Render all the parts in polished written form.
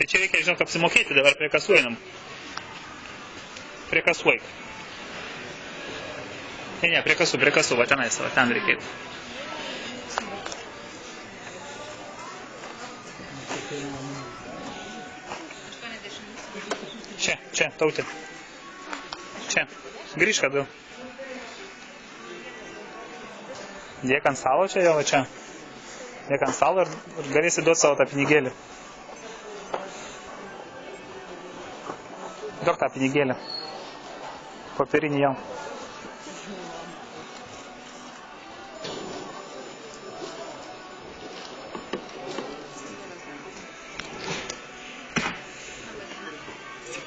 Tai čia reikia, žinok, apsimokėti dabar prie kasų einam. Prie kasų eik. Ne, prie kasų, va tenais, va ten reikėtų. Čia, Tautė. Čia. Grįžk atgal. Dėk ant stalo čia jau, čia. Dėk ant stalo ir galėsi duoti savo tą pinigėlį. Duok tą pinigėlį. Popierinį jau.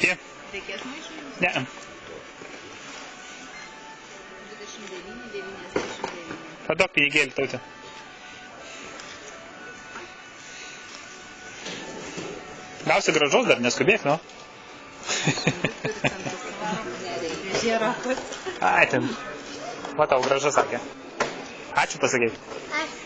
Tie? Reikės maišų? Ne. 29,99. Paduok pinigėlį, Tautė. Gausi gražos dar, neskubėk, nu. Ai, ten. Va tau graža sakė. Ačiū pasakei. Ačiū.